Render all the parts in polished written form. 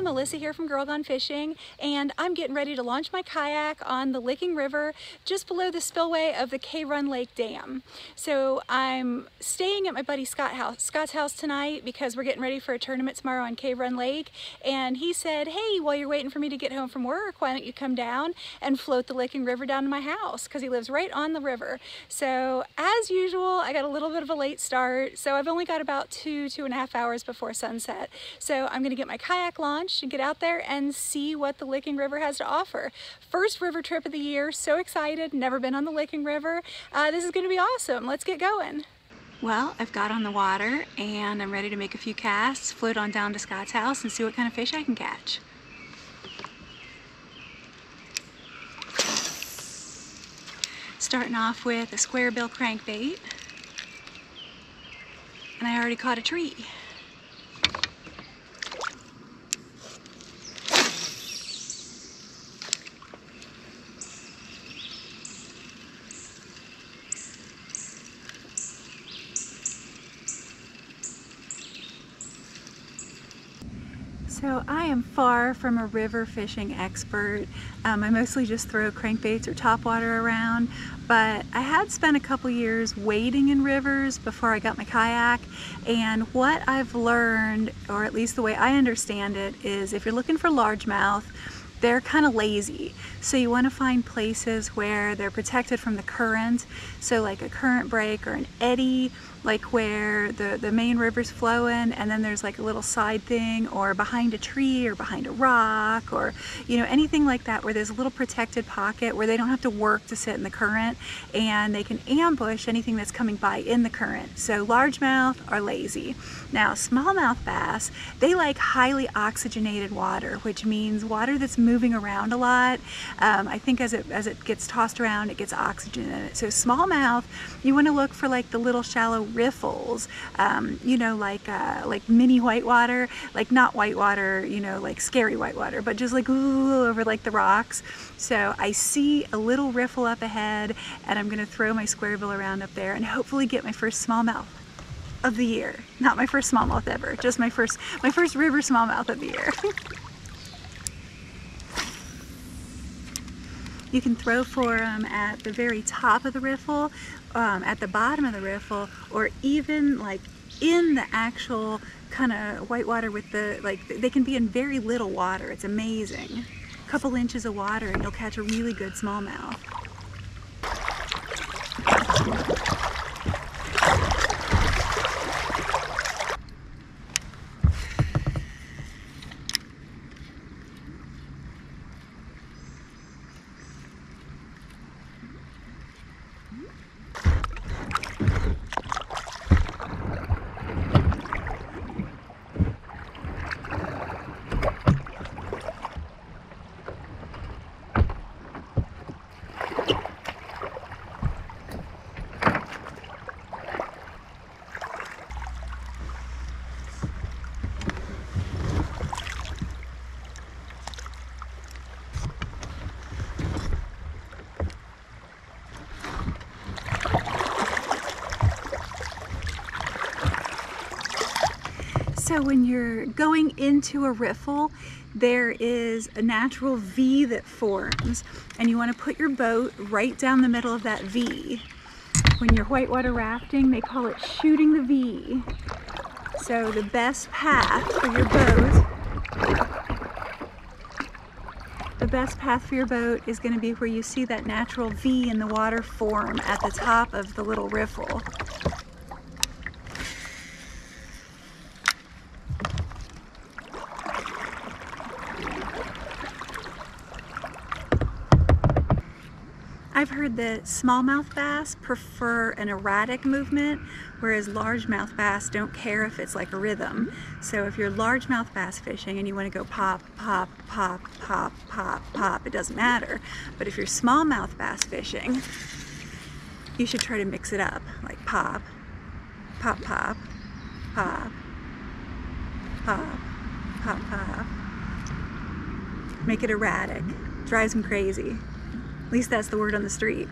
Melissa here from GirlGoneFishing, and I'm getting ready to launch my kayak on the Licking River just below the spillway of the Kegg Lake Dam. So I'm staying at my buddy Scott's house tonight because we're getting ready for a tournament tomorrow on Kegg Lake, and he said, hey, while you're waiting for me to get home from work, why don't you come down and float the Licking River down to my house, because he lives right on the river. So as usual, I got a little bit of a late start, so I've only got about 2.5 hours before sunset. So I'm gonna get my kayak launched and get out there and see what the Licking River has to offer. First river trip of the year, so excited, never been on the Licking River. This is gonna be awesome, let's get going. Well, I've got on the water and I'm ready to make a few casts, float on down to Scott's house and see what kind of fish I can catch. Starting off with a square bill crankbait, and I already caught a tree. So I am far from a river fishing expert. I mostly just throw crankbaits or topwater around, but I had spent a couple years wading in rivers before I got my kayak, and what I've learned, or at least the way I understand it, is if you're looking for largemouth, they're kind of lazy. So you want to find places where they're protected from the current. So like a current break or an eddy, like where the main river's flowing and then there's like a little side thing, or behind a tree or behind a rock, or anything like that where there's a little protected pocket where they don't have to work to sit in the current and they can ambush anything that's coming by in the current. So largemouth are lazy. Now smallmouth bass, they like highly oxygenated water, which means water that's moving around a lot. I think as it gets tossed around, it gets oxygen in it. So smallmouth, you want to look for like the little shallow riffles, like mini whitewater, like not whitewater, like scary whitewater, but just like ooh, over like the rocks. So I see a little riffle up ahead, and I'm gonna throw my square bill around up there and hopefully get my first smallmouth of the year. Not my first smallmouth ever, just my first river smallmouth of the year. You can throw for them at the very top of the riffle, at the bottom of the riffle, or even like in the actual kind of whitewater with the, they can be in very little water. It's amazing. A couple inches of water and you'll catch a really good smallmouth. So when you're going into a riffle, there is a natural V that forms, and you want to put your boat right down the middle of that V. When you're whitewater rafting, they call it shooting the V. So the best path for your boat, is going to be where you see that natural V in the water form at the top of the little riffle. I've heard that smallmouth bass prefer an erratic movement, whereas largemouth bass don't care if it's like a rhythm. So if you're largemouth bass fishing and you want to go pop, pop, pop, pop, pop, pop, it doesn't matter. But if you're smallmouth bass fishing, you should try to mix it up, like pop, pop, pop, pop, pop, pop, pop. Make it erratic. Drives them crazy. At least that's the word on the street.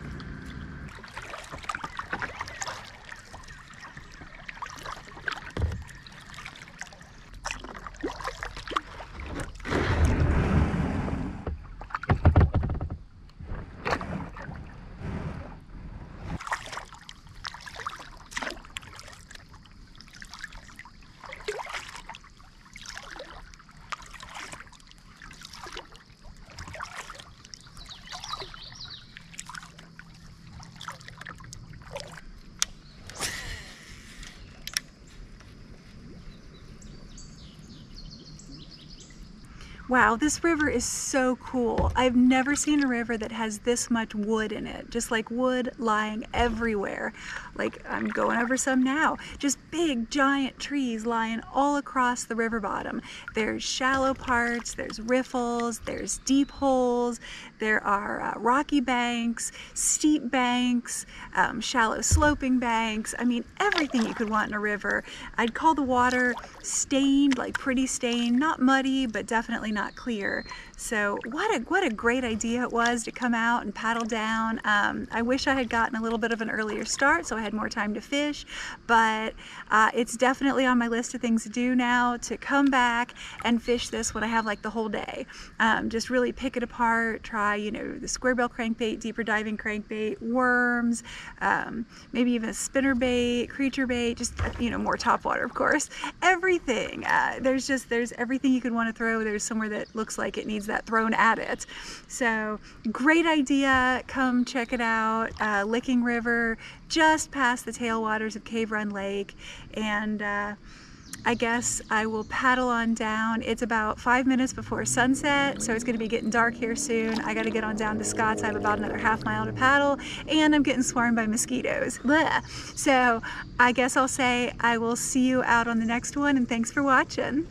Wow, this river is so cool. I've never seen a river that has this much wood in it. Just like wood lying everywhere. Like I'm going over some now. Just big giant trees lying all across the river bottom. There's shallow parts, there's riffles, there's deep holes, there are rocky banks, steep banks, shallow sloping banks. I mean, everything you could want in a river. I'd call the water stained, like pretty stained, not muddy, but definitely not clear. So what a great idea it was to come out and paddle down. I wish I had gotten a little bit of an earlier start so I had more time to fish, but it's definitely on my list of things to do now, to come back and fish this when I have like the whole day. Just really pick it apart, try, you know, the square bill crankbait, deeper diving crankbait, worms, maybe even a spinner bait, creature bait, just, you know, more topwater, of course. Everything. There's everything you could want to throw. There's somewhere that looks like it needs that thrown at it. So great idea. Come check it out. Licking River, just past the tailwaters of Cave Run Lake. And I guess I will paddle on down. It's about 5 minutes before sunset, so it's going to be getting dark here soon. I got to get on down to Scott's. I have about another half mile to paddle, and I'm getting swarmed by mosquitoes. Blech. So I guess I'll say I will see you out on the next one, and thanks for watching.